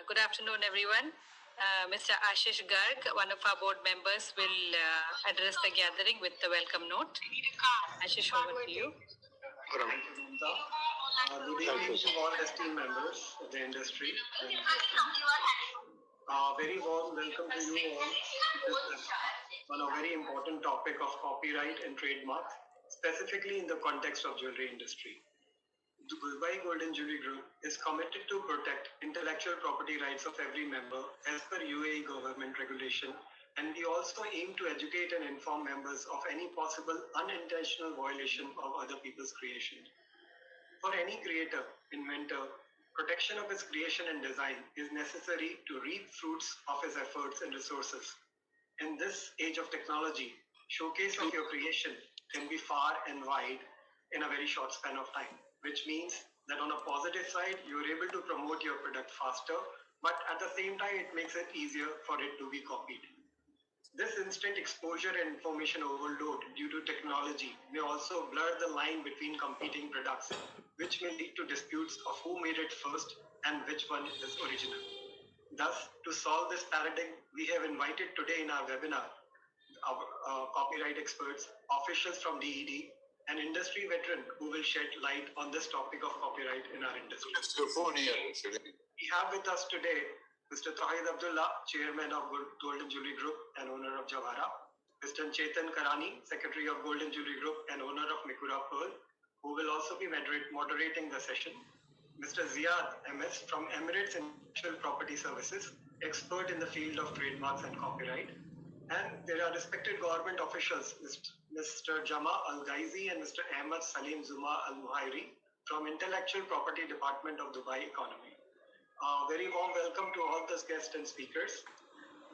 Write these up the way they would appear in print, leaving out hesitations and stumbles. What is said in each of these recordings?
Good afternoon, everyone. Mr. Ashish GARG, one of our board members, will address the gathering with the welcome note. Ashish, over to you. Good evening to all esteemed members of the industry. Very warm welcome to you all on a very important topic of copyright and trademark, specifically in the context of jewelry industry. The Dubai Golden Jewelry Group is committed to protect intellectual property rights of every member as per UAE government regulation, and we also aim to educate and inform members of any possible unintentional violation of other people's creation. For any creator, inventor, protection of his creation and design is necessary to reap fruits of his efforts and resources. In this age of technology, showcase of your creation can be far and wide in a very short span of time, which means that on a positive side, you are able to promote your product faster, but at the same time, it makes it easier for it to be copied. This instant exposure and information overload due to technology may also blur the line between competing products, which may lead to disputes of who made it first and which one is original. Thus, to solve this paradigm, we have invited today in our webinar our copyright experts, officials from DED, an industry veteran who will shed light on this topic of copyright in our industry. We have with us today Mr. Tawhid Abdullah, Chairman of Golden Jewellery Group and owner of Jawhara, Mr. Chetan Karani, Secretary of Golden Jewellery Group and owner of Mikura Pearl, who will also be moderating the session, Mr. ZIAD, MS from Emirates Intellectual Property Services, expert in the field of trademarks and copyright, and there are respected government officials, Mr. Jama Al-Ghaizi and Mr. Ahmad Salim Zuma Al-Muhairi from Intellectual Property Department of Dubai Economy. Very warm welcome to all the guests and speakers.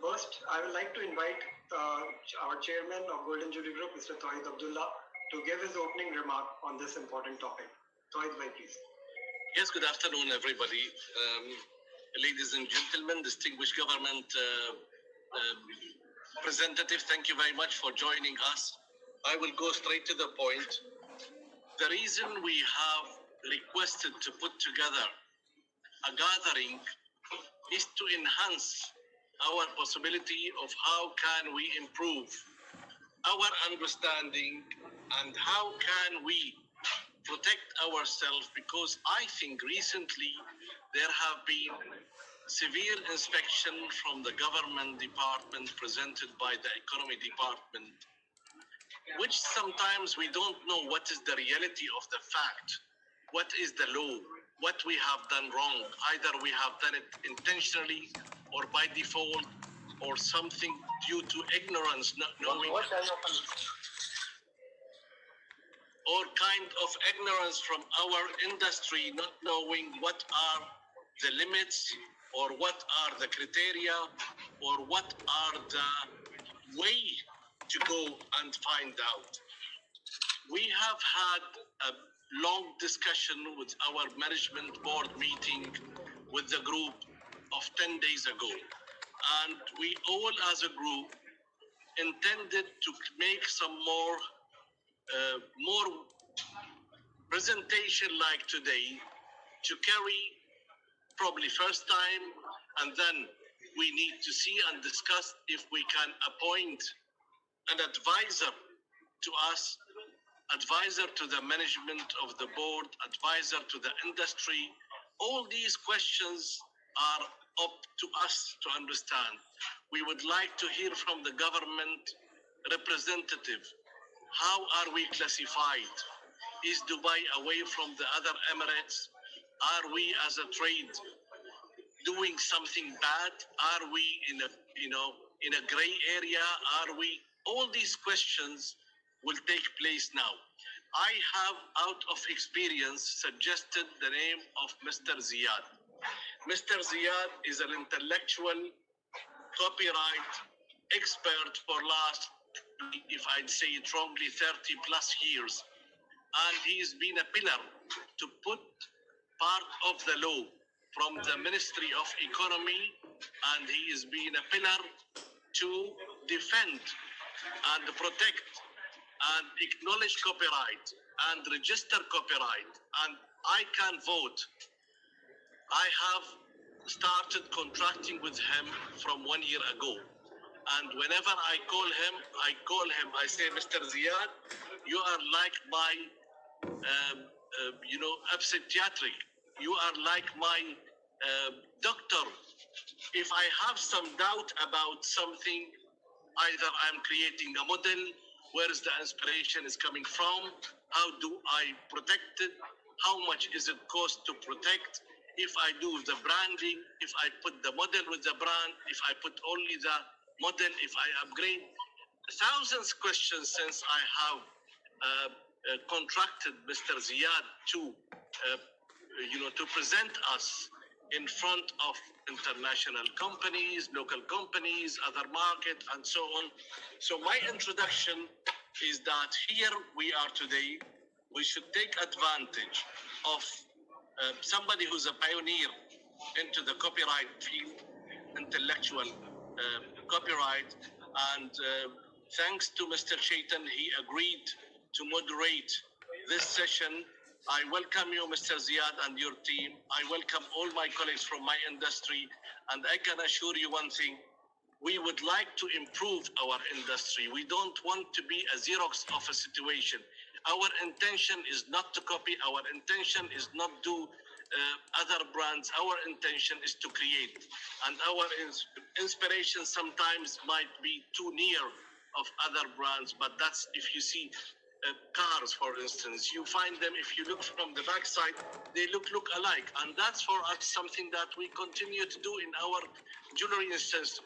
First, I would like to invite our chairman of Golden Jewellery Group, Mr. Tawhid Abdullah, to give his opening remark on this important topic. Tawhid bhai, please. Yes, good afternoon, everybody. Ladies and gentlemen, distinguished government representative, thank you very much for joining us. I will go straight to the point. The reason we have requested to put together a gathering is to enhance our possibility of how can we improve our understanding and how can we protect ourselves, because I think recently there have been severe inspection from the government department presented by the economy department, which sometimes we don't know what is the reality of the fact, what is the law, what we have done wrong. Either we have done it intentionally or by default or something due to ignorance, not knowing, or kind of ignorance from our industry, not knowing what are the limits or what are the criteria or what are the way to go and find out. We have had a long discussion with our management board meeting with the group of 10 days ago. And we all as a group intended to make some more presentation like today to carry probably first time, and then we need to see and discuss if we can appoint an advisor to us, advisor to the management of the board, advisor to the industry. All these questions are up to us to understand. We would like to hear from the government representative. How are we classified? Is Dubai away from the other Emirates? Are we as a trade doing something bad? Are we in a gray area? Are we? All these questions will take place now. I have, out of experience, suggested the name of Mr. ZIAD. Mr. ZIAD is an intellectual copyright expert for last, if I'd say it wrongly, 30 plus years. And he's been a pillar to put part of the law from the Ministry of Economy, and he has been a pillar to defend and protect and acknowledge copyright and register copyright. And I can vote. I have started contracting with him from 1 year ago. And whenever I call him, I say, Mr. Ziyad, you are like my, psychiatric. You are like my doctor. If I have some doubt about something, either I'm creating a model, where is the inspiration is coming from, how do I protect it, how much is it cost to protect, if I do the branding, if I put the model with the brand, if I put only the model, if I upgrade. Thousands questions since I have contracted Mr. Ziyad to to present us in front of international companies, local companies, other market, and so on. So my introduction is that here we are today. We should take advantage of somebody who's a pioneer into the copyright field, intellectual copyright, and thanks to Mr. Chaitan, he agreed to moderate this session. I welcome you, Mr. Ziyad, and your team. I welcome all my colleagues from my industry, and I can assure you one thing. We would like to improve our industry. We don't want to be a Xerox of a situation. Our intention is not to copy. Our intention is not to other brands. Our intention is to create. And our inspiration sometimes might be too near of other brands, but that's, if you see cars, for instance, you find them, if you look from the backside, they look alike. And that's for us something that we continue to do in our jewelry instance,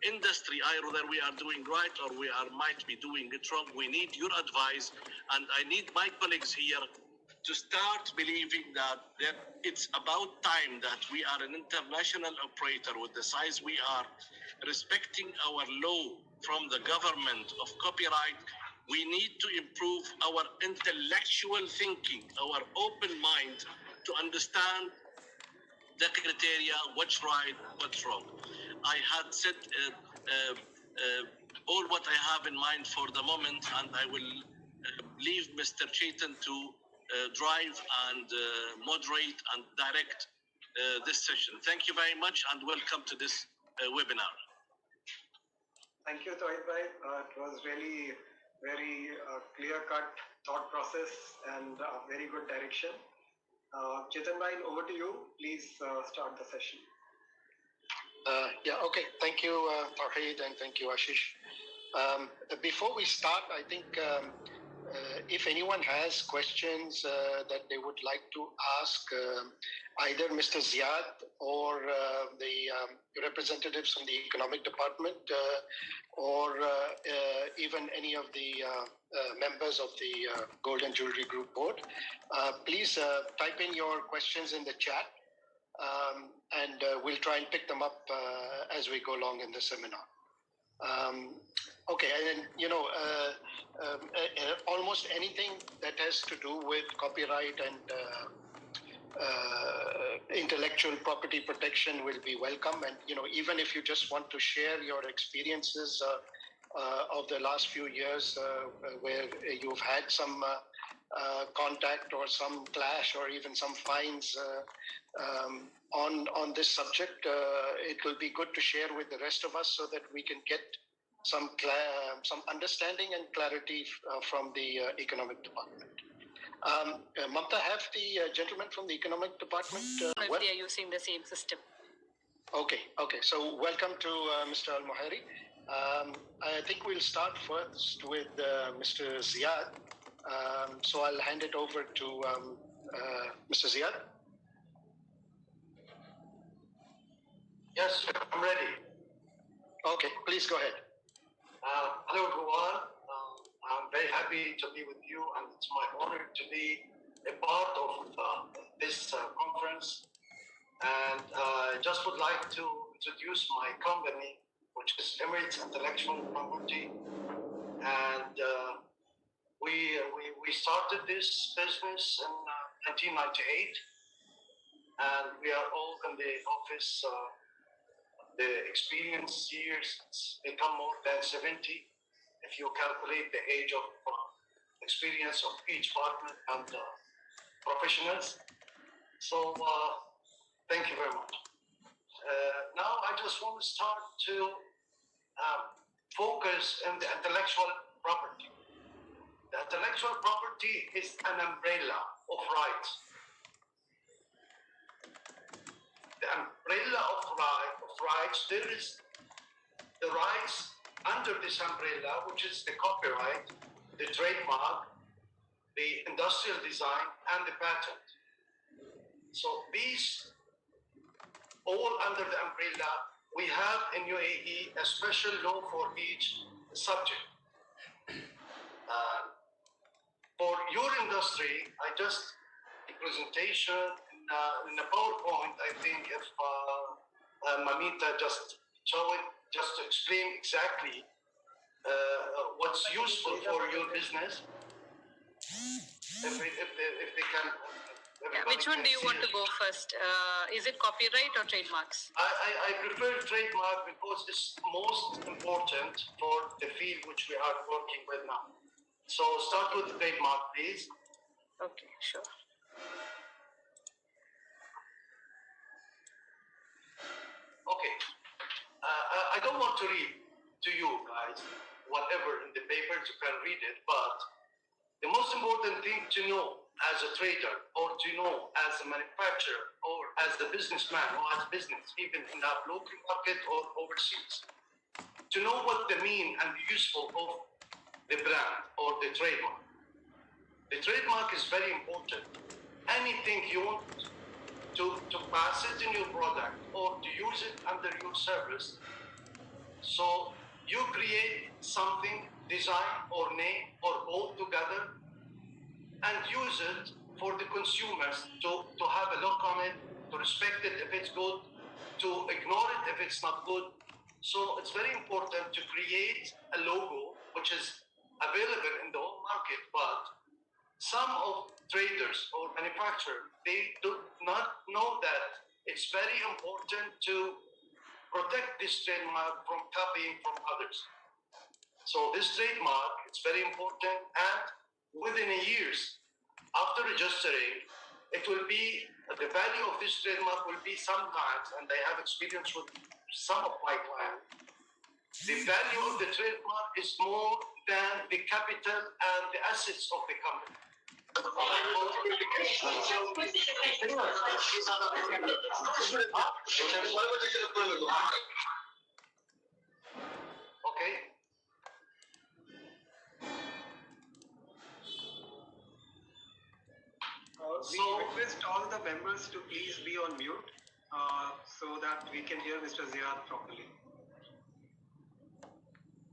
industry, either we are doing right or we might be doing it wrong. We need your advice, and I need my colleagues here to start believing that it's about time that we are an international operator with the size we are, respecting our law from the government of copyright. We need to improve our intellectual thinking, our open mind to understand the criteria, what's right, what's wrong. I had said all what I have in mind for the moment, and I will leave Mr. Chaitan to drive and moderate and direct this session. Thank you very much, and welcome to this webinar. Thank you, Tawhid bhai. It was really very clear-cut thought process and very good direction. Chetan bhai, over to you. Please start the session. Okay. Thank you, Tawhid, and thank you, Ashish. Before we start, I think if anyone has questions that they would like to ask either Mr. Ziyad or the representatives from the economic department or even any of the members of the Gold and Jewelry Group Board, please type in your questions in the chat, and we'll try and pick them up as we go along in the seminar. Okay, and almost anything that has to do with copyright and intellectual property protection will be welcome. And even if you just want to share your experiences of the last few years where you've had some contact or some clash or even some fines on this subject, it will be good to share with the rest of us so that we can get some understanding and clarity from the economic department. Mamta, have the gentleman from the economic department? If they are using the same system. Okay. So welcome to Mr. Al-Muhairi. I think we'll start first with Mr. Ziyad. So I'll hand it over to Mr. Ziyad. Yes, I'm ready. Okay, please go ahead. Hello, everyone. I'm very happy to be with you, and it's my honor to be a part of this conference. And I just would like to introduce my company, which is Emirates Intellectual Property. And we started this business in 1998, and we are all in the office. The experience years has become more than 70 if you calculate the age of experience of each partner and professionals. So Thank you very much. Now I just want to start to focus on the intellectual property. The intellectual property is an umbrella of rights. The umbrella of rights, there is the rights under this umbrella, which is the copyright, the trademark, the industrial design, and the patent. So these all under the umbrella, we have in UAE a special law for each subject. For your industry, I just, the presentation in the PowerPoint, I think if Mamita just show it, just to explain exactly what's useful for your business. If they can. Which one do you want to go first? Is it copyright or trademarks? I prefer trademark because it's most important for the field which we are working with now. So start with the trademark, please. Okay, sure. Okay. I don't want to read to you guys whatever in the papers, you can read it, but the most important thing to know as a trader or to know as a manufacturer or as the businessman or as business, even in our local market or overseas, to know what the mean and the useful of the brand or the trademark. The trademark is very important. Anything you want to pass it in your product or to use it under your service, so you create something, design or name or both together, and use it for the consumers to have a look on it, to respect it if it's good, to ignore it if it's not good. So it's very important to create a logo which is available in the whole market, but some of traders or manufacturers, they do not know that it's very important to protect this trademark from copying from others. So this trademark, it's very important, and within a years after registering, it will be, the value of this trademark will be sometimes, and I have experience with some of my clients, the value of the trademark is more than the capital and the assets of the company. Okay. We request all the members to please be on mute so that we can hear Mr. Ziad properly.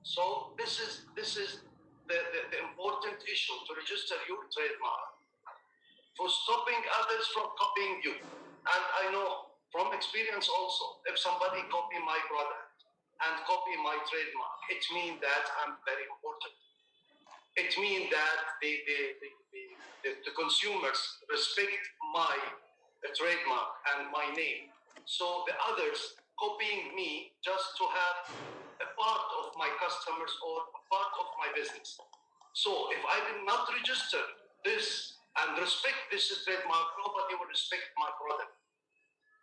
So this is the important issue to register your trademark for stopping others from copying you. And I know from experience also, if somebody copy my product and copy my trademark, it means that I'm very important. It means that the consumers respect my trademark and my name. So the others copying me just to have a part of my customers or a part of my business. So if I did not register this and respect this trademark, nobody will respect my product.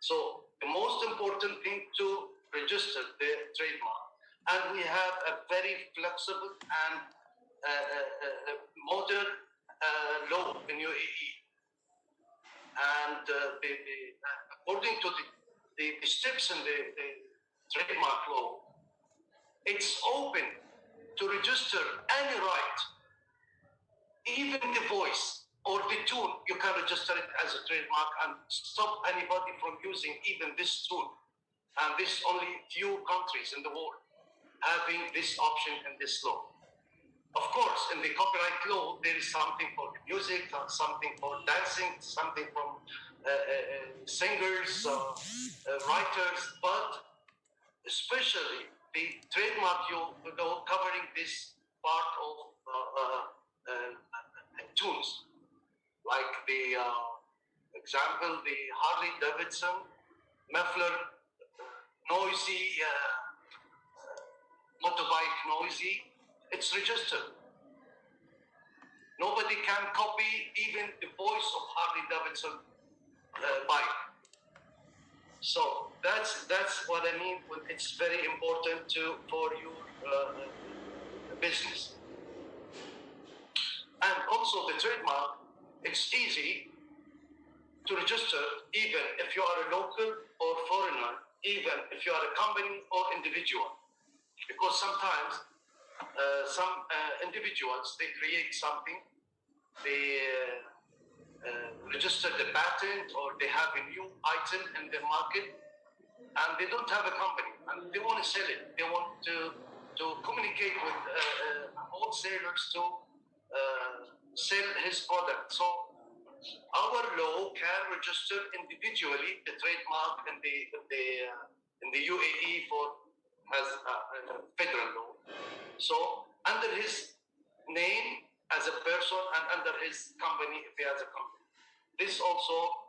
So the most important thing to register the trademark. And we have a very flexible and modern law in UAE. And according to the steps in the trademark law, it's open to register any right, even the voice or the tune. You can register it as a trademark and stop anybody from using even this tune. And this only few countries in the world having this option in this law. Of course, in the copyright law, there is something for music, something for dancing, something from singers, writers, but especially the trademark law covering this part of tunes, like the example, the Harley Davidson, muffler, noisy, motorbike noisy, it's registered. Nobody can copy even the voice of Harley Davidson bike. So that's what I mean. It's very important for your business. And also the trademark, it's easy to register even if you are a local or foreigner, even if you are a company or individual. Because sometimes some individuals, they create something, they register the patent, or they have a new item in the market, and they don't have a company, and they want to sell it. They want to communicate with wholesalers to sell his product. So our law can register individually the trademark in the UAE as federal law. So under his name as a person and under his company if he has a company. This also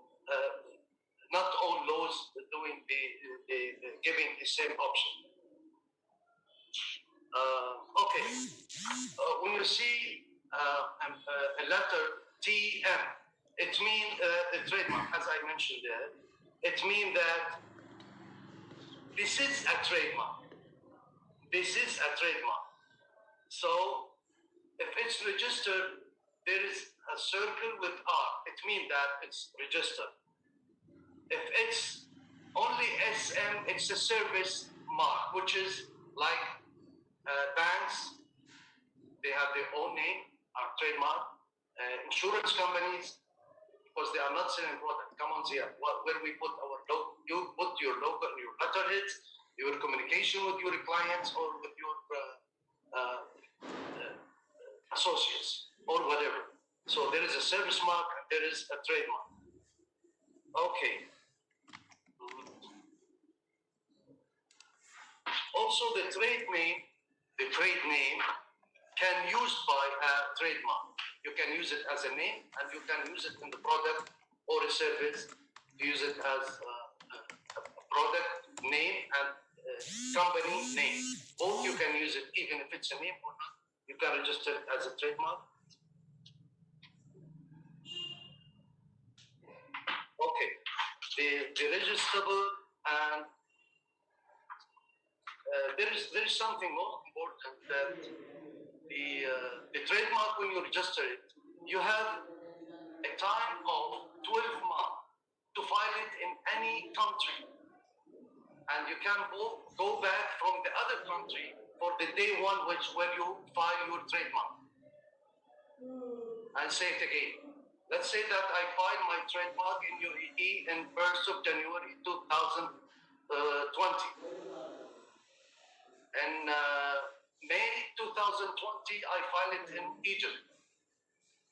not all laws doing giving the same option. Okay, when you see a letter TM, it means the trademark, as I mentioned there. It means that this is a trademark. This is a trademark. So if it's registered, there is a circle with R. It means that it's registered. If it's only SM, it's a service mark, which is like banks. They have their own name, our trademark. Insurance companies, because they are not selling product. Come on, Zia. Where we put our logo, you put your logo and your letterheads, your communication with your clients or with your associates or whatever. So there is a service mark and there is a trademark. Okay. Also, the trade name can be used by a trademark. You can use it as a name, and you can use it in the product or a service. You use it as a product name and company name. Both you can use it, even if it's a name or not. You can register it as a trademark. Okay, the registrable, and there is something more important, that the trademark, when you register it, you have a time of 12 months to file it in any country, and you can go back from the other country for the day one where you file your trademark. And say it again. Let's say that I filed my trademark in UAE in 1st of January 2020. In May 2020, I filed it in Egypt.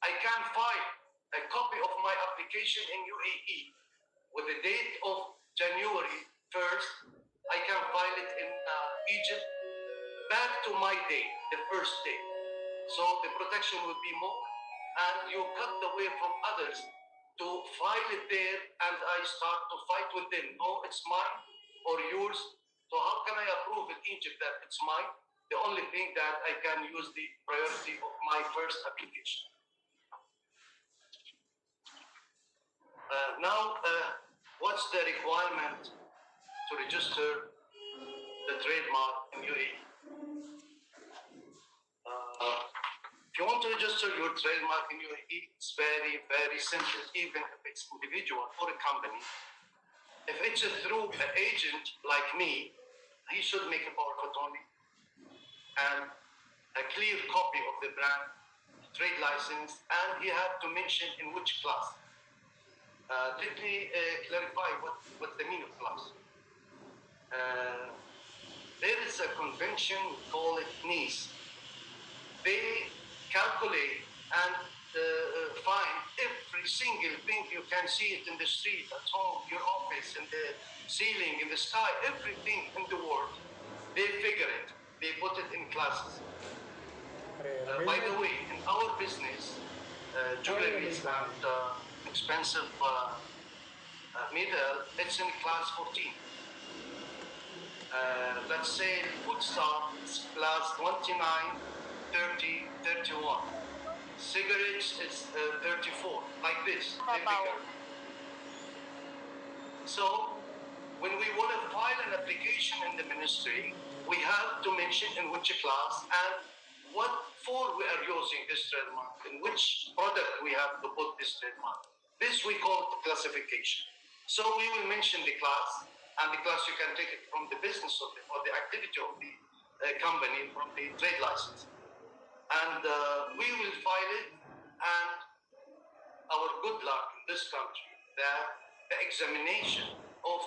I can file a copy of my application in UAE with the date of January 1st. I can file it in Egypt back to my day, the first day. So the protection would be more, and you cut the way from others to file it there, and I start to fight with them. No, it's mine or yours. So how can I approve in Egypt that it's mine? The only thing that I can use the priority of my first application. Now, what's the requirement to register the trademark in UAE? If you want to register your trademark in UAE, it's very, very simple, even if it's individual or a company. If it's through an agent like me, he should make a power of attorney and a clear copy of the brand, trade license, and he had to mention in which class. Let me clarify what's the meaning of class. There is a convention, we call it NIS. They calculate and find every single thing you can see it in the street, at home, your office, in the ceiling, in the sky, everything in the world. They figure it. They put it in classes. By the way, in our business, jewelry and expensive metal, it's in class 14. Let's say food stuff is class 29, 30, 31. Cigarettes is 34, like this. So file an application in the ministry, we have to mention in which class and what for we are using this trademark, in which product we have to put this trademark. This we call classification. So we will mention the class, and the class you can take it from the business of the, or the activity of the company, from the trade license. And we will file it, and our good luck in this country that the examination of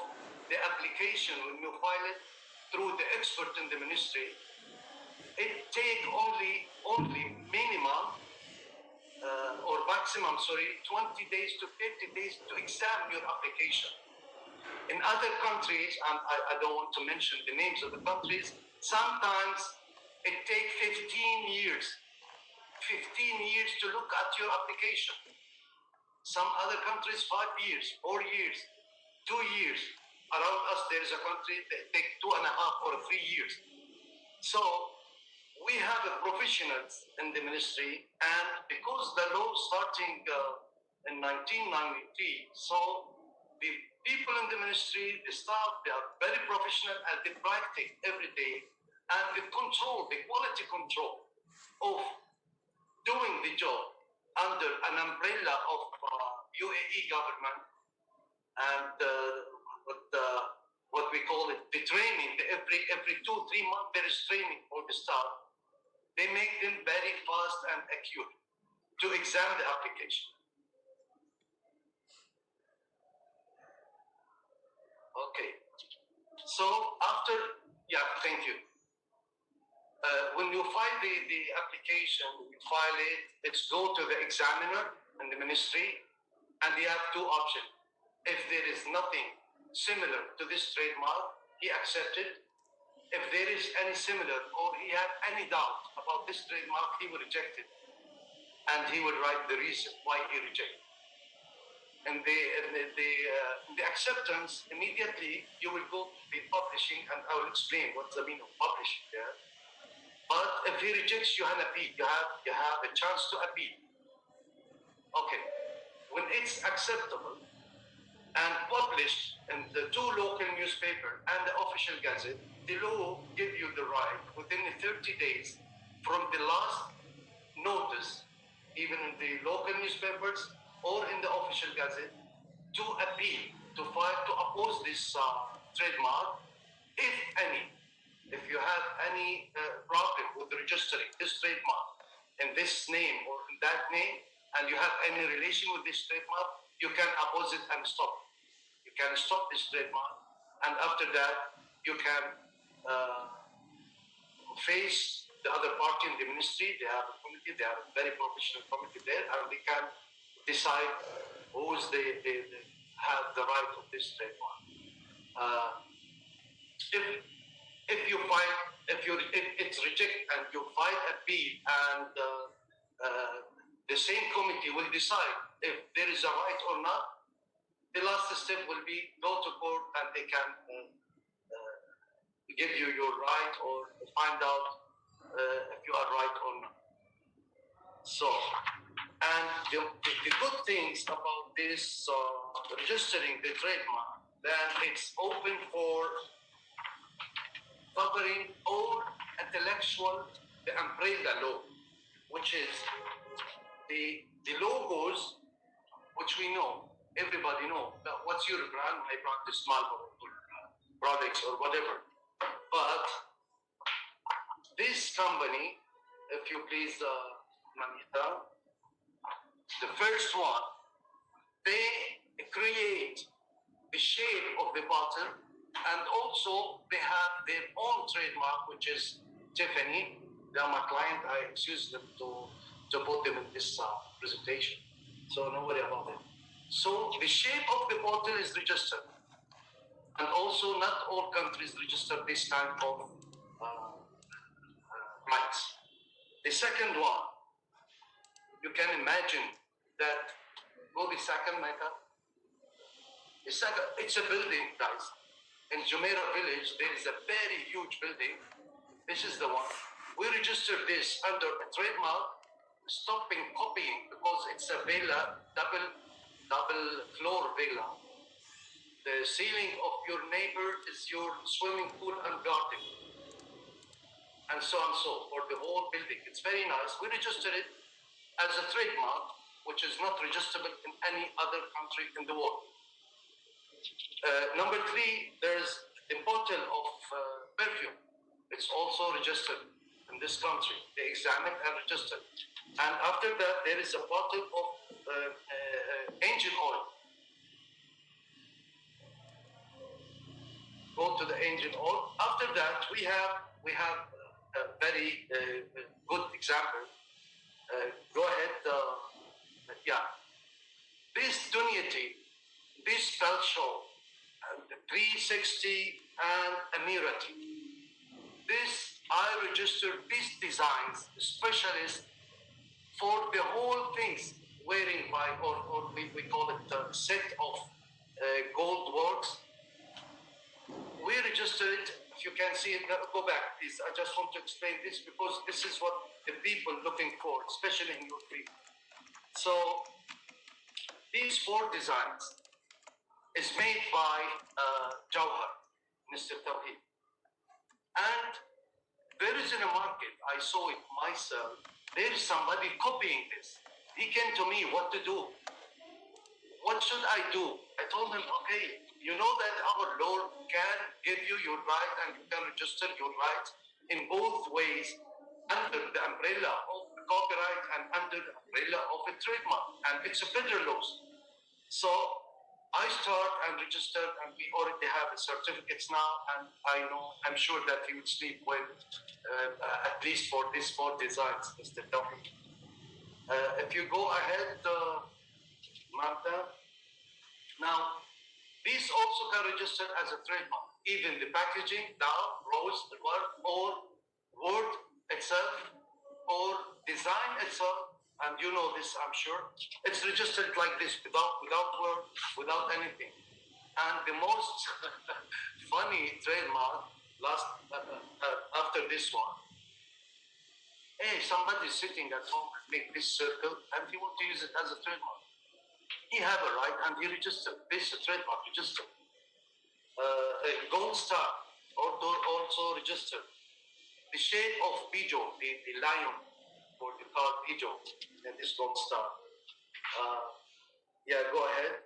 the application, when you file it through the expert in the ministry, it take only minimum or maximum, 20 days to 50 days to examine your application. In other countries, and I don't want to mention the names of the countries, sometimes it takes 15 years to look at your application. Some other countries, 5 years, 4 years, 2 years. Around us, there is a country that takes 2.5 or 3 years. So we have professionals in the ministry, and because the law starting in 1993, so the people in the ministry, the staff, they are very professional and they practice every day, and the control, the quality control of doing the job under an umbrella of UAE government, and what we call it, the training, every 2-3 months there is training for the staff. They make them very fast and accurate to examine the application. Okay. So after, thank you. When you file the application, you file it, it's go to the examiner in the ministry, and they have 2 options. If there is nothing similar to this trademark, he accepted. If there is any similar or he had any doubt about this trademark, he will reject it. And he will write the reason why he rejected. And the acceptance, immediately you will go to the publishing, and I will explain what's the meaning of publishing there. But if he rejects, you have an appeal. You have a chance to appeal. Okay. When it's acceptable and published in the 2 local newspapers and the official gazette, the law gives you the right within the 30 days from the last notice, even in the local newspapers or in the official gazette, to appeal, to file, to oppose this trademark, if any. If you have any problem with registering this trademark in this name or in that name, and you have any relation with this trademark, you can oppose it and stop it. You can stop this trademark, and after that, you can face the other party in the ministry. They have a committee, they have a very professional committee there, and they can decide who's they have the right of this trademark. If you file, if it's rejected and you file appeal, and the same committee will decide if there is a right or not, the last step will be go to court, and they can give you your right or find out if you are right or not. So, and the good things about this registering the trademark, that it's open for covering all intellectual, the umbrella law, which is the logos, which we know, everybody know. What's your brand? My brand is Marlboro products or whatever. But this company, if you please, Manita, the first one, they create the shape of the bottle, and also they have their own trademark, which is Tiffany. They are my client. I excuse them to put them in this presentation, so no worry about it. So the shape of the bottle is registered, and also not all countries register this kind of rights. The second one, you can imagine that. Go the second, Mecca. The second, it's a building, guys. In Jumeirah village, there is a very huge building. This is the one. We registered this under a trademark, stopping copying, because it's a villa, double floor villa. the ceiling of your neighbor is your swimming pool and garden, and so for the whole building. It's very nice. We registered it as a trademark, which is not registerable in any other country in the world. Number three, there's the bottle of perfume. It's also registered in this country. They examine and register. And after that, there is a bottle of engine oil. Go to the engine oil. After that, we have a very good example. Go ahead. Yeah. This Dunyati, this Pelcho, 360 and Emirate. This I registered these designs, specialist for the whole things wearing by, or we call it a set of gold works. We registered it. If you can see it, go back, please. I just want to explain this because this is what the people looking for, especially in your field. So these four designs is made by Jawhar, Mr. Tawhid. And there is in a market, I saw it myself, there is somebody copying this. He came to me, what to do? What should I do? I told him, okay, you know that our law can give you your right and you can register your right in both ways under the umbrella of copyright and under the umbrella of a trademark. And it's a federal law. So I start and register, and we already have the certificates now, and I'm sure that he would sleep well, at least for these four designs, Mr. Tawhid. If you go ahead, Martha, now, these also can register as a trademark, even the packaging, down, rose, the word, or word itself, or design itself, and you know this, I'm sure. It's registered like this, without word, without anything. And the most funny trademark, after this one, hey, somebody's sitting at home and make this circle, and he wants to use it as a trademark. He have a right, and he registered this trademark registered. A gold star also registered. The shape of Pijo, the lion, or the car Pijo, and this gold star. Yeah, go ahead.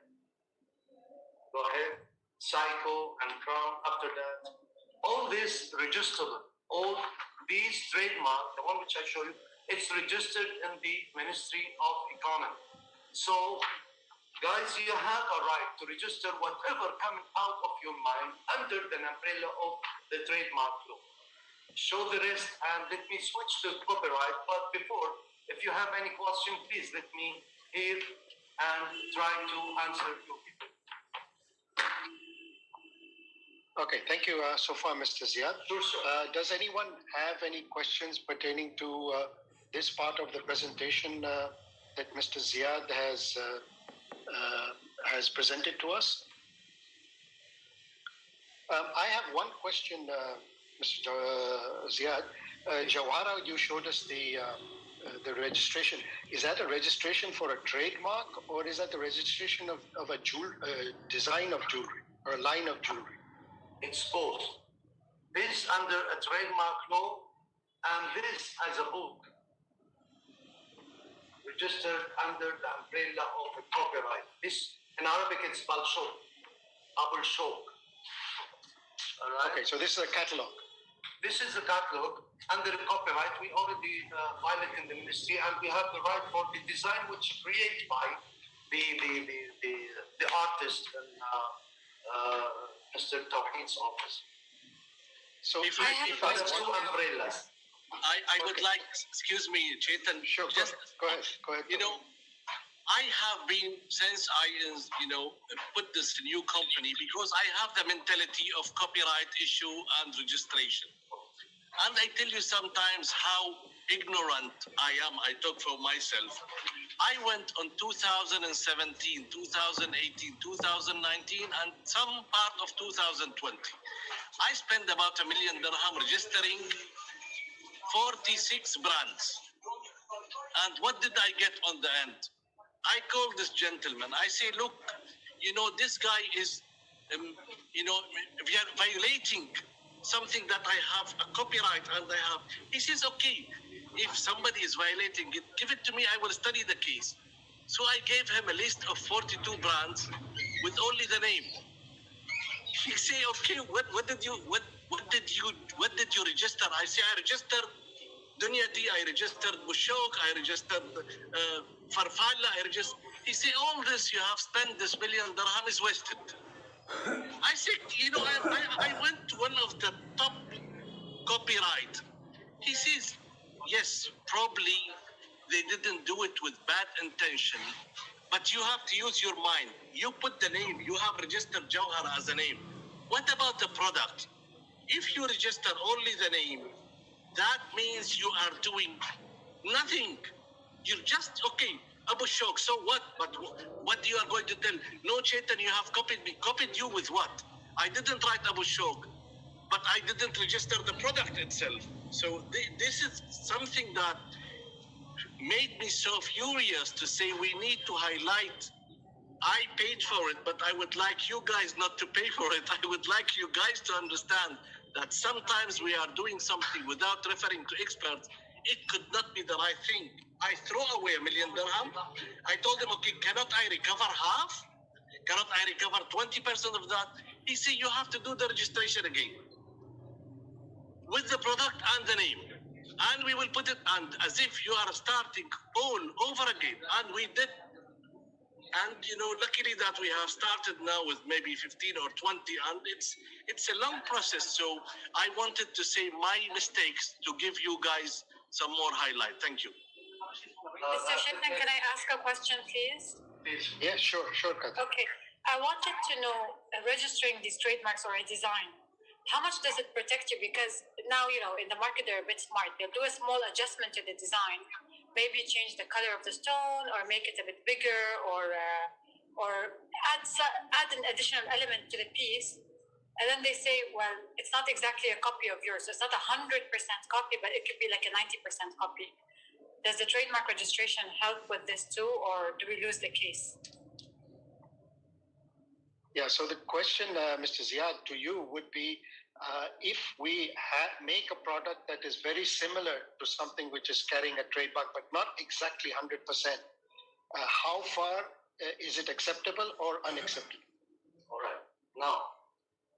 Go ahead. Psycho and crown after that. All this registerable. All these trademark, the one which I show you, it's registered in the Ministry of Economy. So, guys, you have a right to register whatever coming out of your mind under the umbrella of the trademark law. Show the rest, and let me switch to copyright. But before, if you have any question, please let me hear and try to answer your people. Okay, thank you so far, Mr. Ziad. Sure, sir. Does anyone have any questions pertaining to this part of the presentation that Mr. Ziad has presented to us? I have one question, Mr. Ziad. Jawhara, you showed us the registration. Is that a registration for a trademark, or is that the registration of a design of jewelry or a line of jewelry? It's both. This under a trademark law, and this as a book, registered under the umbrella of a copyright. This, in Arabic, it's balshok, Abul Shok. All right. Okay, so this is a catalog. This is a catalog under the copyright. We already filed it in the ministry, and we have the right for the design which created by the artist in Mr. Tawhid's office. So if I have I a two umbrellas. I would like, excuse me, Chetan, Sure, just, go ahead. you know, I have been, since I, put this new company, because I have the mentality of copyright issue and registration. And I tell you sometimes how ignorant I am. I talk for myself. I went on 2017, 2018, 2019, and some part of 2020. I spent about $1 million registering 46 brands. And what did I get on the end? I called this gentleman. I say, look, this guy is you know, we are violating something that I have a copyright and I have. He says, okay, if somebody is violating it, give it to me. I will study the case. So I gave him a list of 42 brands with only the name. He say, okay, what did you register? I say, I registered Dunyati, I registered Bushok, I registered Farfalla, I registered. He say, all this you have spent, this million dirham is wasted. I said, you know, I went to one of the top copyright. He says, yes, probably they didn't do it with bad intention, but you have to use your mind. You put the name, you have registered Jawhara as a name. What about the product? If you register only the name, that means you are doing nothing. You're just, okay, Abu Shok, so what? But what you are going to tell? No, Chetan, you have copied me. Copied you with what? I didn't write Abu Shok, but I didn't register the product itself. So this is something that made me so furious to say we need to highlight. I paid for it, but I would like you guys not to pay for it. I would like you guys to understand that sometimes we are doing something without referring to experts. It could not be the right thing. I throw away a million dirham. I told him, okay, cannot I recover half? Cannot I recover 20% of that? He said, you have to do the registration again with the product and the name. And we will put it, and as if you are starting all over again. And we did. And you know, luckily that we have started now with maybe 15 or 20, and it's a long process. So I wanted to say my mistakes to give you guys some more highlight. Thank you. Mr. Chetan, can I ask a question, please? Yeah, sure, Kata. Okay. I wanted to know, registering these trademarks or a design, how much does it protect you? Because now, you know, in the market, they're a bit smart. They'll do a small adjustment to the design, maybe change the color of the stone or make it a bit bigger, or add an additional element to the piece. And then they say, well, it's not exactly a copy of yours. So it's not 100% copy, but it could be like a 90% copy. Does the trademark registration help with this too, or do we lose the case? Yeah, so the question, Mr. Ziad, to you would be, if we make a product that is very similar to something which is carrying a trademark, but not exactly 100%, how far is it acceptable or unacceptable? All right. Now,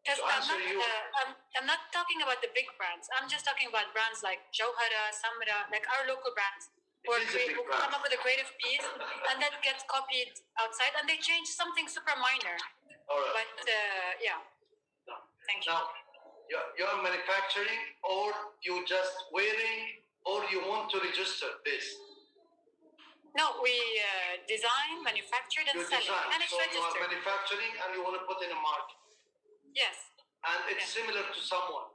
because I'm not talking about the big brands. I'm just talking about brands like Jawhara, Samra, like our local brands, who come up with a creative piece and that gets copied outside, and they change something super minor. all right. But yeah, Now, thank you. now you're manufacturing, or you just wearing, or you want to register this? No, we design, manufactured, and You sell it, design, and it's so you are registered. manufacturing and you want to put in a mark, Yes. and it's similar to someone.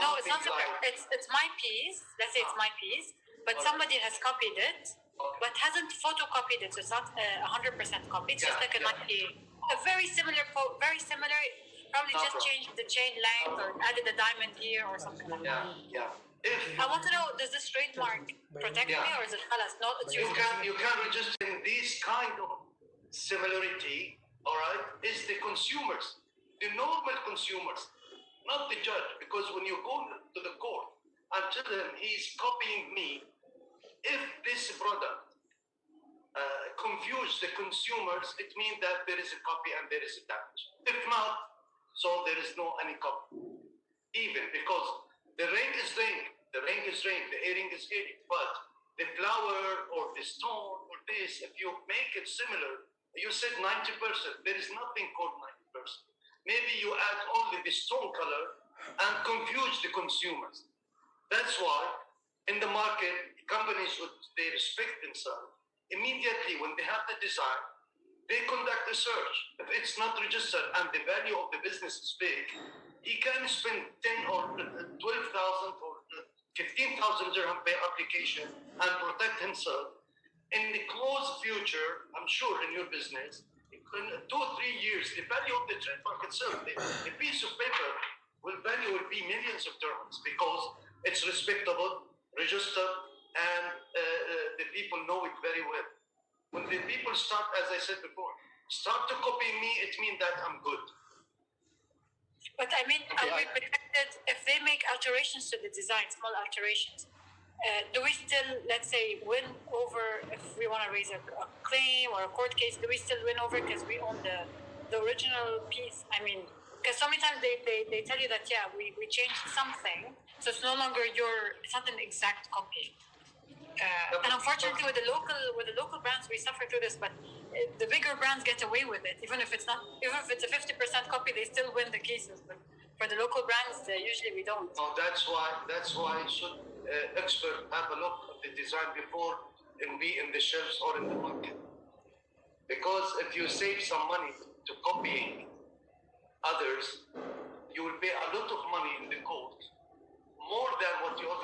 No, it's not Something separate. It's my piece. Let's say it's my piece, but Alright. somebody has copied it, but hasn't photocopied it. So it's not 100% copy. It's just like a very similar, Probably No just problem. changed the chain length or added a diamond here or something like that. Yeah. If I want to know, does this trademark protect me, or is it halas? No, it's you yours. can register in this kind of similarity, all right, is the consumers, the normal consumers, not the judge. Because when you go to the court and tell them he's copying me, if this product confuse the consumers, it means that there is a copy and there is a damage. If not, so there is no any copy. Even because the ring is ring, the earring is earring, but the flower or the stone or this, if you make it similar, you said 90%, there is nothing called 90%. Maybe you add only the stone color and confuse the consumers. That's why in the market, companies, they respect themselves. Immediately when they have the design, they conduct a search. If it's not registered and the value of the business is big, he can spend 10 or 12,000 or 15,000 dirham per application and protect himself. In the close future, I'm sure in your business, in 2 or 3 years, the value of the trademark itself, the piece of paper, will be millions of dirhams because it's respectable, registered, and the people know it very well. When the people start, as I said before, start to copy me, it means that I'm good. But I mean, Okay, are we protected if they make alterations to the design, small alterations? Do we still, let's say, win over if we want to raise a claim or a court case? Do we still win over because we own the original piece? I mean, because so many times they tell you that, yeah, we changed something, so it's no longer it's not an exact copy. And unfortunately, with the local brands, we suffer through this. But the bigger brands get away with it, even if it's a 50% copy, they still win the cases. But for the local brands, usually we don't. No, that's why should expert have a look at the design before it be in the shelves or in the market. Because if you save some money to copying others, you will pay a lot of money in the court, more than what you will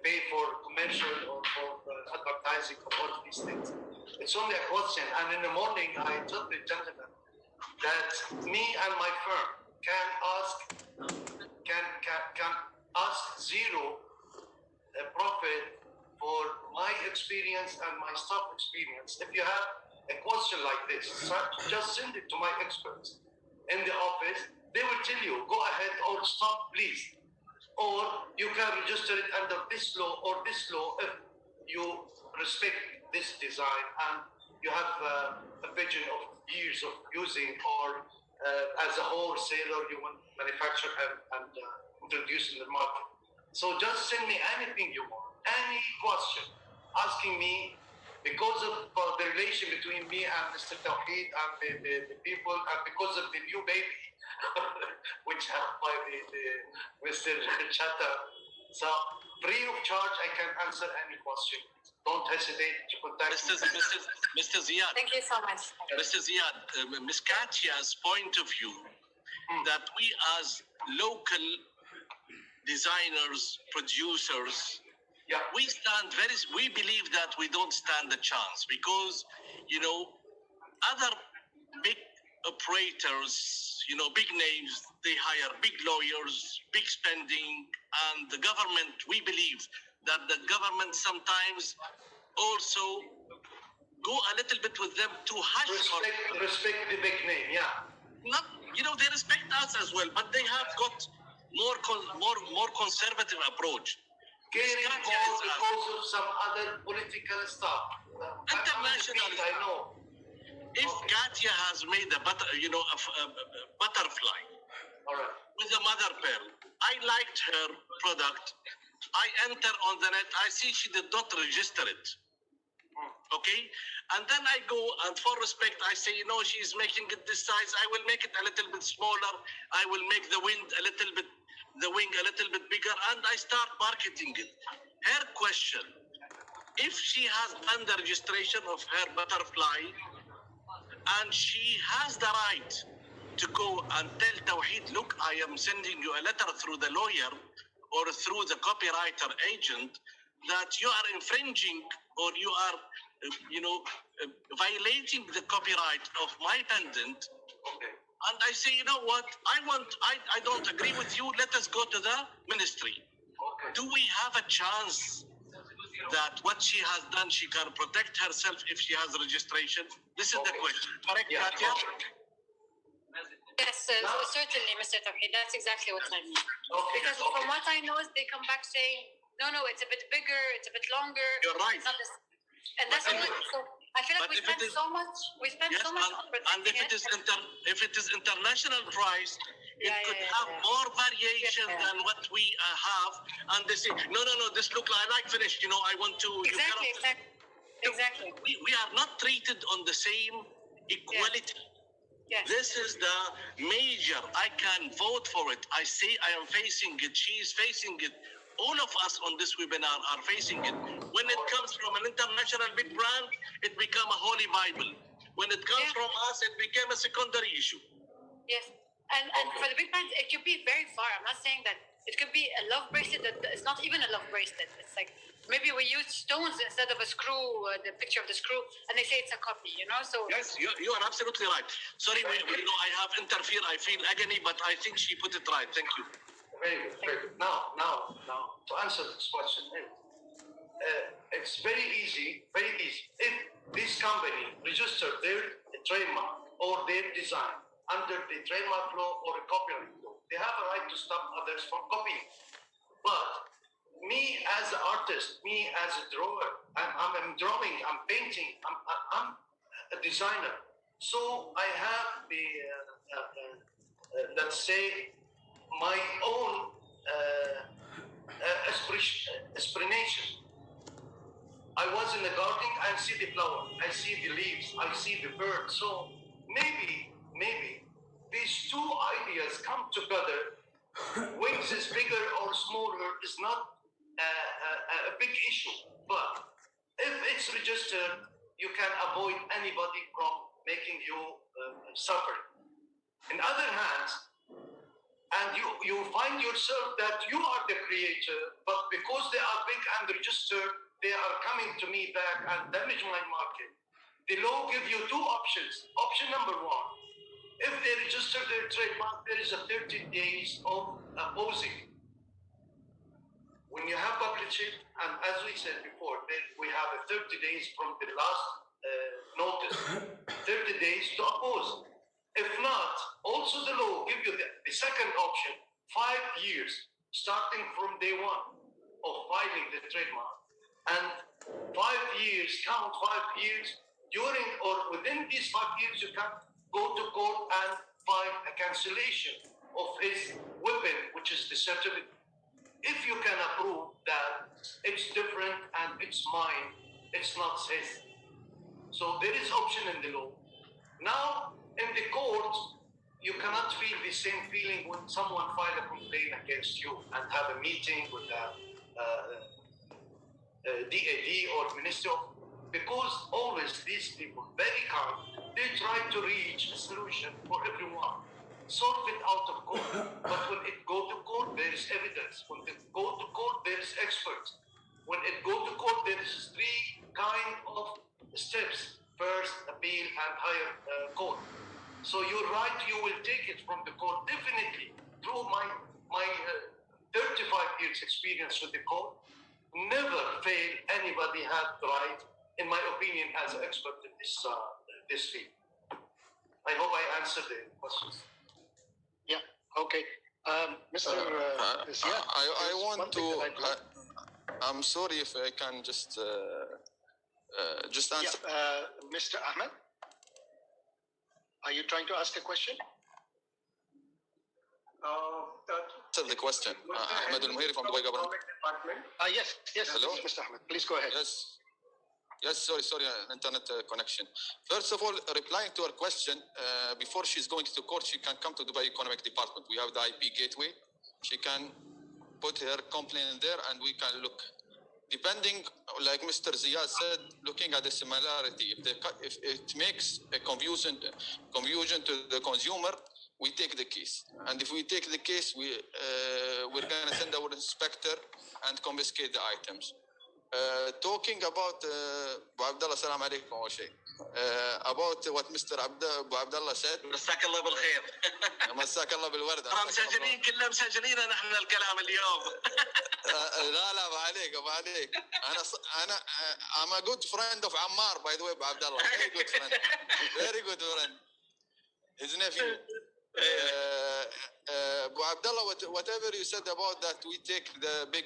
pay for commercial or for advertising or all of these things. It's only a question. And in the morning, I told the gentleman that me and my firm can ask zero profit for my experience and my staff experience. If you have a question like this, just send it to my experts in the office. They will tell you, go ahead or stop, please. Or you can register it under this law or this law if you respect this design and you have a vision of years of using, or as a wholesaler you want to manufacture and introduce in the market. So just send me anything you want, any question, asking me, because of the relation between me and Mr. Tawheed and the people, and because of the new baby, which happened by Mr. CHETAN. So free of charge, I can answer any question. Don't hesitate to contact Mr. Ziyad. Thank you so much. Mr. Ziyad, Ms. Katia's point of view that we as local designers, producers, Yeah. we believe that we don't stand a chance because, other big operators, big names, they hire big lawyers, big spending, and the government, we believe that the government sometimes also go a little bit with them to hush. Respect the big name, yeah. Not, they respect us as well, but they have got more conservative approach. Caring more because of some other political stuff. International I know. If Katia has made a butterfly All right. with a mother pearl, I liked her product. I enter on the net, I see she did not register it. Okay? And then I go, and for respect, I say, she's making it this size. I will make it a little bit smaller. I will make the wing a little bit bigger, and I start marketing it. Her question, if she has done the registration of her butterfly, and she has the right to go and tell Tawheed, look, I am sending you a letter through the lawyer or through the copywriter agent that you are infringing or you are, violating the copyright of my pendant. Okay. And I say, you know what? I don't agree with you. Let us go to the ministry. Okay. Do we have a chance that what she has done, she can protect herself if she has registration? This is the question. Correct, Yeah. Katia? Yes, certainly, Mr. Tawheed. That's exactly what I mean. Okay. Because from what I know, is they come back saying, no, it's a bit bigger, it's a bit longer. You're right. It's not this, and that's all. So I feel like But we if spend it is- so much. We spend Yes, so much on and protecting if it is international price, it Yeah, could yeah, have yeah. more variation Yeah. than what we have. And they say, no, this look I like finished. I want to. you Exactly, cannot- exactly. We are not treated on the same equality. Yes. This is the major. I can vote for it. I say I am facing it. She is facing it. All of us on this webinar are facing it. When it comes from an international big brand, it becomes a holy Bible. When it comes Yeah. from us, it became a secondary issue. Yes, and for the big brands, it could be very far. I'm not saying that it could be a love bracelet that it's not even a love bracelet. It's like maybe we use stones instead of a screw, the picture of the screw, and they say it's a copy. So Yes, you are absolutely right. Sorry, I have interfered. I feel agony, but I think she put it right. Thank you. Very good, very good. Now, to answer this question, it's very easy. If this company register their trademark or their design under the trademark law or a copyright law. They have a right to stop others from copying. But me as an artist, me as a drawer, I'm drawing, I'm painting, I'm a designer. So I have the, let's say, my own explanation. I was in the garden, I see the flower, I see the leaves, I see the bird. So maybe these two ideas come together. Wings is bigger or smaller is not a big issue. But if it's registered, you can avoid anybody from making you suffer. In other hands, and you find yourself that you are the creator, but because they are big and registered, they are coming to me back and damage my market. The law gives you two options. Option number one, if they register their trademark, there is a 30 days of opposing. When you have published it, and as we said before, we have a 30 days from the last notice, 30 days to oppose. If not, also the law gives you the second option, 5 years, starting from day one of filing the trademark. And 5 years, count 5 years, during or within these 5 years, you can go to court and file a cancellation of his weapon, which is the certificate. If you can approve that it's different and it's mine, it's not his. So there is option in the law. Now, in the court, you cannot feel the same feeling when someone files a complaint against you and have a meeting with the DAD or Minister of, because always these people, very calm, they try to reach a solution for everyone. Solve it out of court. But when it go to court, there is evidence. When it go to court, there is experts. When it go to court, there is 3 kind of steps. First, appeal and higher court. So you're right, you will take it from the court. Definitely, through my 35 years experience with the court, never fail anybody had right, in my opinion, as an expert in this field. I hope I answered the questions. Yeah, okay. Mr. Ziad, I want to. I'm sorry if I can just answer. Yeah, Mr. Ahmed, are you trying to ask a question? Answer the question. Ahmed Al-Muhiri from Dubai Government. Yes, Hello? Mr. Ahmed, please go ahead. Yes, sorry, internet connection. First of all, replying to her question, before she's going to court, she can come to Dubai Economic Department. We have the IP gateway. She can put her complaint in there and we can look. Depending, like Mr. Ziad said, looking at the similarity, if it makes a confusion to the consumer, we take the case. And if we take the case, we're going to send our inspector and confiscate the items. Talking about Abdullah, salam alaikum wa shay. About what Mr. Abdullah said. مساك الله بالخير. مساك الله بالورد. مسجلين كلنا مسجلين نحن الكلام اليوم. لا ما عليك. I'm a good friend of Ammar, by the way, Abdullah. Very good friend. His nephew. Abdullah, whatever you said about that, we take the big,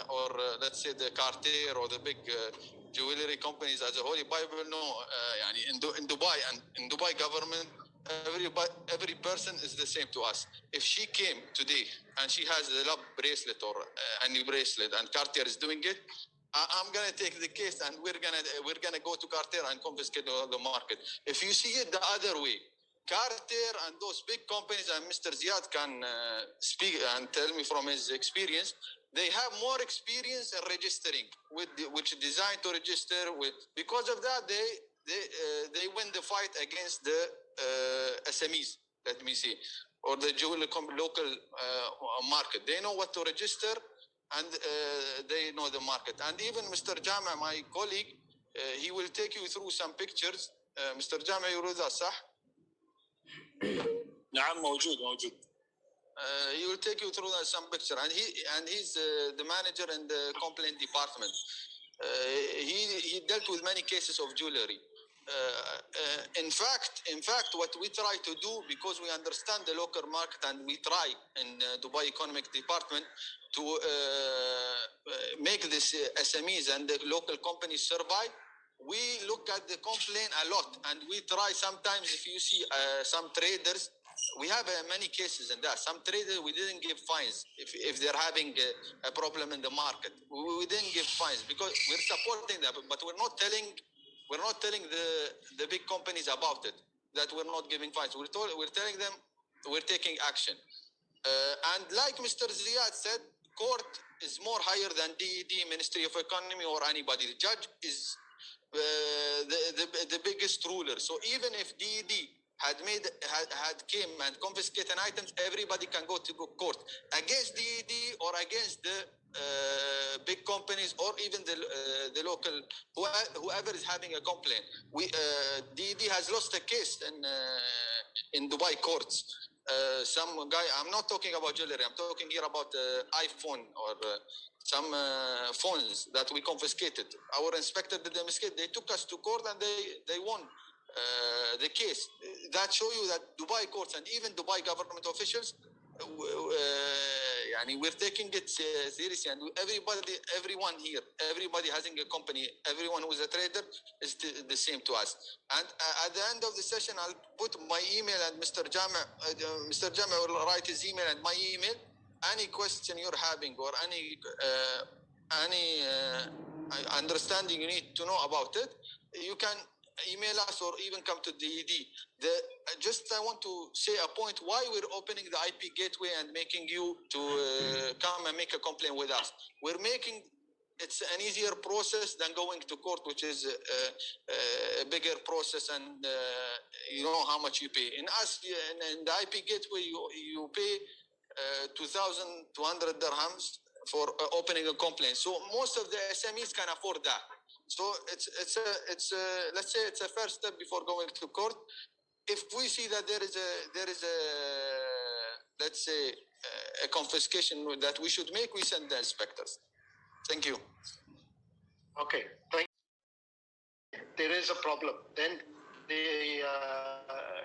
or let's say the Cartier or the big jewelry companies as a holy Bible. No, in Dubai and in Dubai government, every person is the same to us. If she came today and she has a love bracelet or a new bracelet and Cartier is doing it, I'm gonna take the case and we're gonna go to Cartier and confiscate the market. If you see it the other way, Cartier and those big companies, and Mr. Ziad can speak and tell me from his experience, they have more experience in registering which designed to register with. Because of that, they win the fight against the SMEs. Let me see, or the jewelry local market. They know what to register, and they know the market. And even Mr. Jama, my colleague, he will take you through some pictures. Mr. Jama, you read that, صح? نعم موجود. He will take you through some picture, and he's the manager in the complaint department. He dealt with many cases of jewelry. in fact, what we try to do, because we understand the local market and we try in Dubai Economic Department to make this SMEs and the local companies survive, we look at the complaint a lot, and we try sometimes, if you see some traders, we have many cases in that. Some traders, we didn't give fines if they're having a problem in the market. We didn't give fines because we're supporting them, but we're not telling the big companies about it, that we're not giving fines. We're telling them we're taking action. And like Mr. Ziyad said, court is more higher than DED, Ministry of Economy, or anybody. The judge is the biggest ruler. So even if DED had came and confiscated items, everybody can go to court against DED or against the big companies, or even the local, whoever is having a complaint. DED has lost a case in Dubai courts. Some guy, I'm not talking about jewelry, I'm talking here about iPhone or some phones that we confiscated. Our inspector did the mistake. They took us to court and they won the case. That show you that Dubai courts and even Dubai government officials, we're taking it seriously, and everyone here, everybody having a company, everyone who's a trader is the same to us. And at the end of the session, I'll put my email, and Mr. Jama will write his email and my email. Any question you're having or any understanding you need to know about it, you can email us or even come to DED. I want to say a point why we're opening the IP gateway and making you to come and make a complaint with us. We're making it's an easier process than going to court, which is a bigger process, and you know how much you pay. In the IP gateway, you pay 2,200 dirhams for opening a complaint. So most of the SMEs can afford that. So it's let's say it's a first step before going to court. If we see that there is a let's say a confiscation that we should make, we send the inspectors. Thank you. Okay, thank you. There is a problem. Then the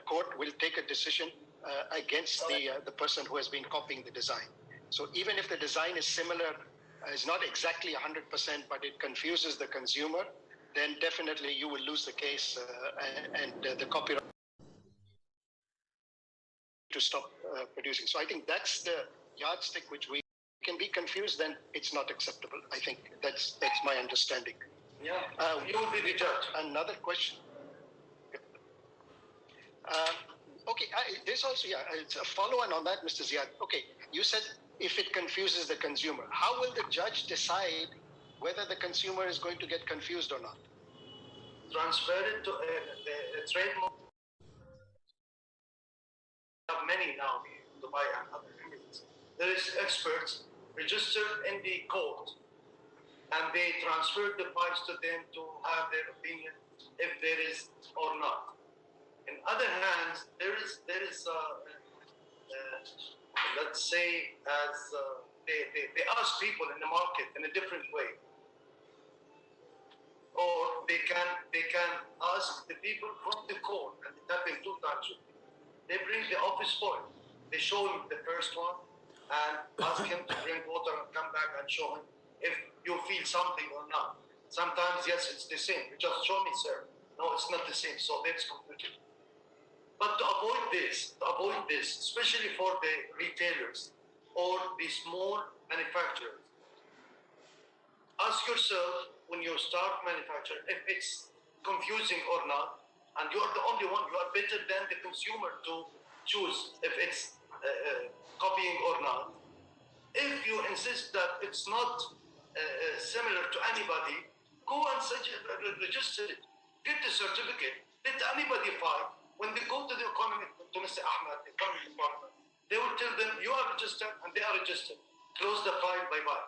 court will take a decision against the person who has been copying the design. So even if the design is similar, is not exactly 100%, but it confuses the consumer, then definitely you will lose the case and the copyright to stop producing. So I think that's the yardstick which we can be confused, then it's not acceptable. I think that's my understanding. Yeah, you will be the judge. Another question. Okay, there's also, it's a follow-on on that, Mr. Ziyad. Okay, you said if it confuses the consumer, how will the judge decide whether the consumer is going to get confused or not? Transfer it to a trademark. Have many now in Dubai and other countries. There is experts registered in the court, and they transfer the files to them to have their opinion if there is or not. In other hands, there is let's say, as they ask people in the market in a different way, or they can ask the people from the court, and it happened 2 times with me. They bring the office boy, they show him the first one and ask him to drink water and come back and show him if you feel something or not. Sometimes yes, it's the same. You just show me, sir. No, it's not the same. So that's complicated. But to avoid this, especially for the retailers or the small manufacturers, ask yourself when you start manufacturing if it's confusing or not, and you are the only one. You are better than the consumer to choose if it's copying or not. If you insist that it's not similar to anybody, go and register it. Get the certificate. Let anybody file. When they go to the economy, to Mr. Ahmed, the economy department, they will tell them you are registered and they are registered. Close the file, bye-bye.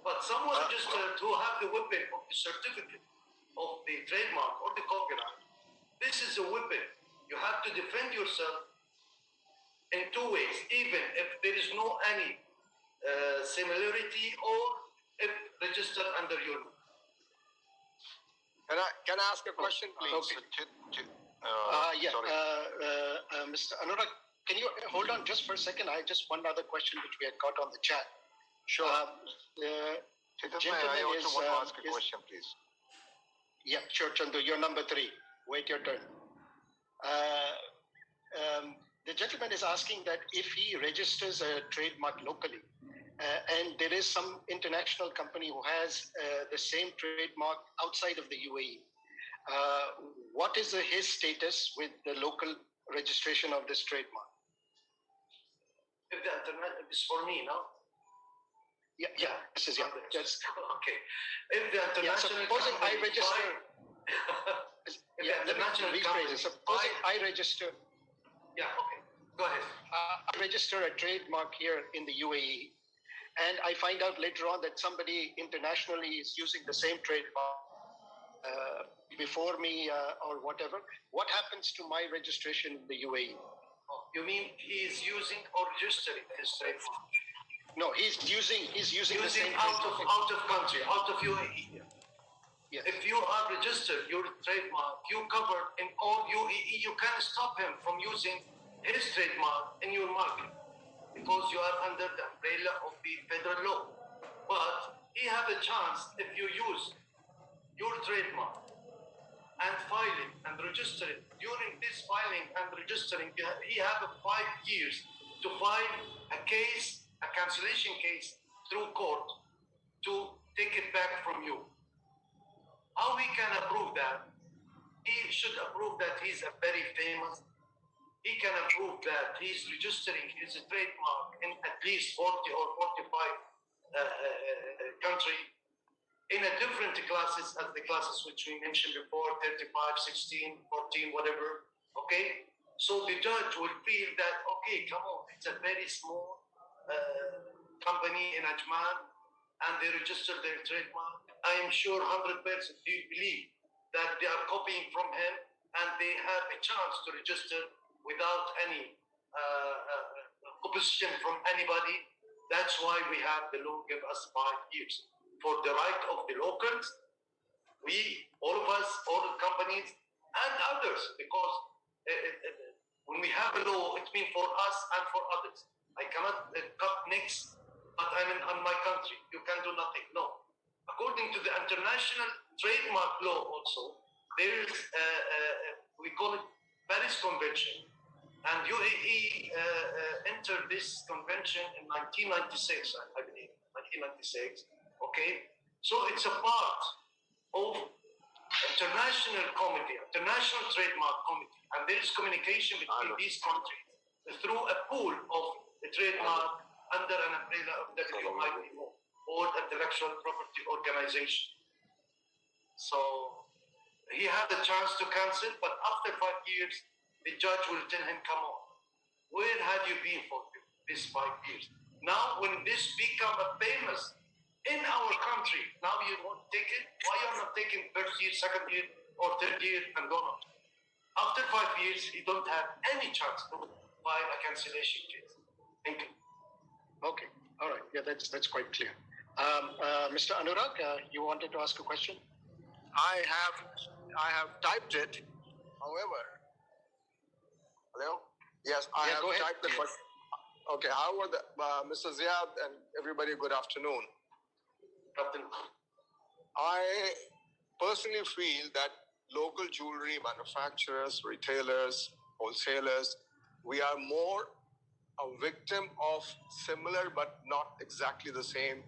But someone registered who have the weapon of the certificate of the trademark or the copyright, this is a weapon. You have to defend yourself in 2 ways, even if there is no any similarity or if registered under your name. Can I ask a question, please? Okay. Yeah, Sorry. Mr. Anurag, can you hold on just for a second? I just one other question which we had got on the chat. Sure. The Chetan, gentleman I also is, want to ask a is- question, please. Yeah, sure, Chandu. You're number 3. Wait your turn. The gentleman is asking that if he registers a trademark locally, and there is some international company who has the same trademark outside of the UAE, what is his status with the local registration of this trademark? If the internet is for me, no? Yeah, this is yes. Okay. If the Yeah, international supposing I company register. If Yeah, the let me international rephrase company it. Supposing I register. Yeah, okay. Go ahead. I register a trademark here in the UAE, and I find out later on that somebody internationally is using the same trademark before me or whatever. What happens to my registration in the UAE? You mean he is using or registering his trademark? No, he's using the Using same out trademark. of country, out of UAE. Yes. If you are registered your trademark, you covered in all UAE, you can stop him from using his trademark in your market because you are under the umbrella of the federal law. But he has a chance if you use your trademark and file it and register it. During this filing and registering, he has 5 years to file a case, a cancellation case through court to take it back from you. How he can approve that? He should approve that he's a very famous. He can approve that he's registering his trademark in at least 40 or 45 country in a different classes as the classes which we mentioned before, 35, 16, 14, whatever. Okay? So the judge will feel that, okay, come on, it's a very small company in Ajman and they register their trademark. I am sure 100% they believe that they are copying from him and they have a chance to register without any opposition from anybody. That's why we have the law give us 5 years. For the right of the locals, we, all of us, all the companies and others, because when we have a law, it means for us and for others. I cannot cut necks, but I'm on my country. You can do nothing. No. According to the international trademark law also, there is, we call it Paris Convention. And UAE entered this convention in 1996, I believe, 1996. Okay? So it's a part of international committee, international trademark committee. And there is communication between these countries through a pool of the trademark under an umbrella of WIPO, World Intellectual Property Organization. So he had the chance to cancel, but after 5 years, the judge will tell him, come on, where have you been for these 5 years? Now, when this become a famous in our country, now you won't take it? Why you are not taking first year, second year, or third year and go on? After 5 years, you don't have any chance to file a cancellation case. Thank you. Okay. All right. Yeah, that's quite clear. Mr. Anurag, you wanted to ask a question? I have typed it. However, hello? Yes, I have typed the question. Okay. However, Mr. Ziad and everybody, good afternoon. I personally feel that local jewelry manufacturers, retailers, wholesalers, we are more a victim of similar but not exactly the same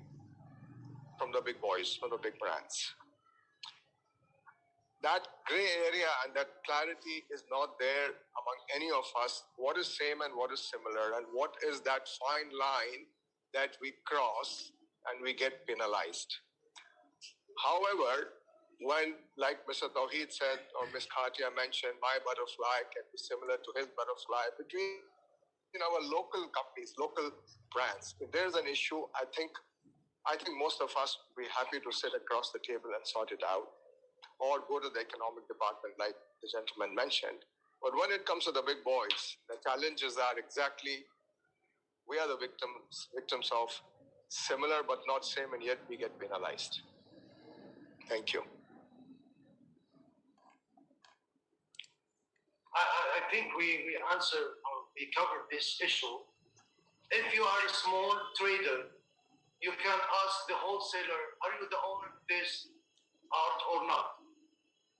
from the big boys, from the big brands. That gray area and that clarity is not there among any of us. What is same and what is similar, and what is that fine line that we cross and we get penalized? However, when, like Mr. Tawheed said, or Ms. Khatia mentioned, my butterfly can be similar to his butterfly between our local companies, local brands. If there's an issue, I think most of us will be happy to sit across the table and sort it out, or go to the economic department like the gentleman mentioned. But when it comes to the big boys, the challenges are exactly, we are the victims of similar but not same, and yet we get penalized. Thank you. I think we answered, we covered this issue. If you are a small trader, you can ask the wholesaler, are you the owner of this art or not?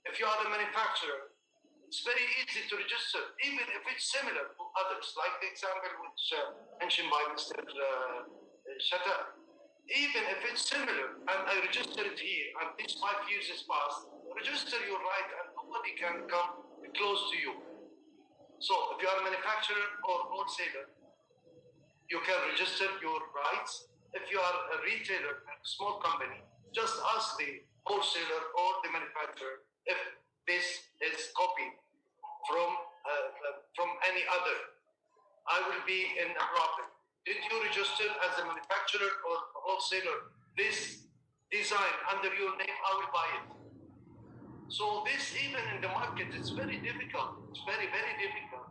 If you are a manufacturer, it's very easy to register, even if it's similar to others, like the example which mentioned by Mr. CHETAN. Even if it's similar, and I register it here, and this 5 years is passed, register your right, and nobody can come close to you. So if you are a manufacturer or wholesaler, you can register your rights. If you are a retailer, a small company, just ask the wholesaler or the manufacturer if this is copied from any other. I will be in a problem. Did you register as a manufacturer or a wholesaler this design under your name? I will buy it. So this, even in the market, it's very difficult. It's very, very difficult.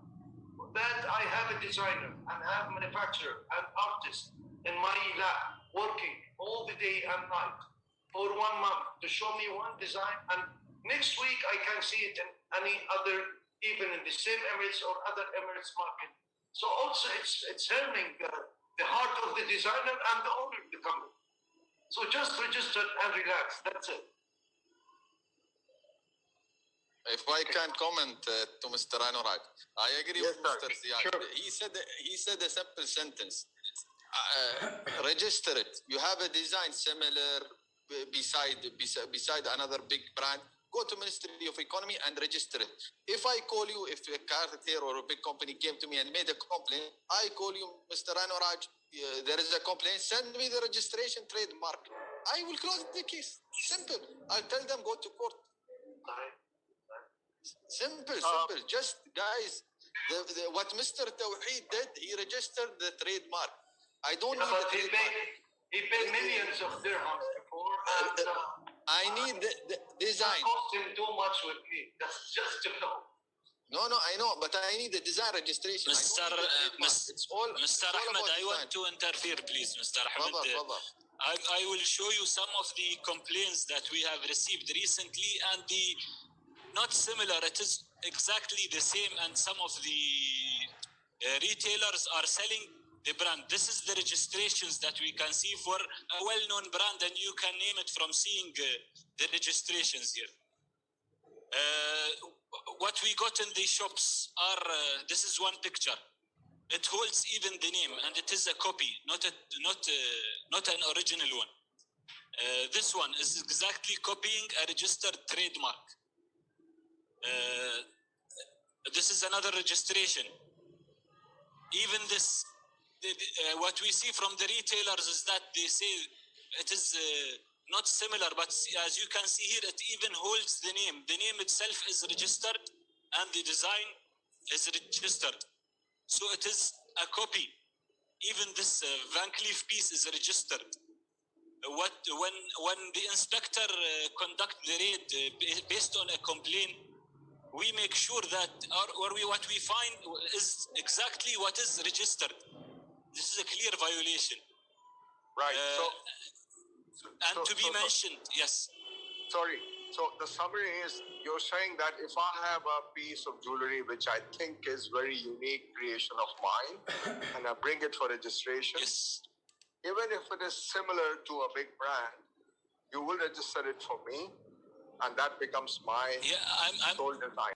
That I have a designer and have a manufacturer and artist in my lab working all the day and night for 1 month to show me one design, and next week I can see it in any other, even in the same Emirates or other Emirates market. So also it's harming the heart of the designer and the owner of the company. So just register and relax. That's it. If I can comment to Mr. Anurag, I agree Yes, with Mr. sir. Ziad. Sure. He said a simple sentence. Register it. You have a design similar beside another big brand. Go to Ministry of Economy and register it. If I call you, if a Cartier or a big company came to me and made a complaint, I call you, Mr. Anurag, there is a complaint, send me the registration trademark. I will close the case. Simple. I'll tell them go to court. Simple. Just, guys, what Mr. Tawheed did, he registered the trademark. I don't need the trademark. He paid millions of dirhams before, and I need the design. It cost him too much with me. That's just to know. No, I know, but I need the design registration. Mr. Ahmed, I want to interfere, please, Mr. Ahmed. I will show you some of the complaints that we have received recently, and the not similar. It is exactly the same, and some of the retailers are selling the brand. This is the registrations that we can see for a well-known brand, and you can name it from seeing the registrations here. What we got in the shops are, this is one picture. It holds even the name, and it is a copy, not an original one. This one is exactly copying a registered trademark. This is another registration. Even this, what we see from the retailers is that they say it is not similar, but as you can see here, it even holds the name. The name itself is registered, and the design is registered. So it is a copy. Even this Van Cleef piece is registered. When the inspector conduct the raid based on a complaint, we make sure that what we find is exactly what is registered. This is a clear violation. Right. Mentioned, yes. Sorry. So the summary is, you're saying that if I have a piece of jewelry which I think is very unique creation of mine, and I bring it for registration, yes, even if it is similar to a big brand, you will register it for me, and that becomes my sole design.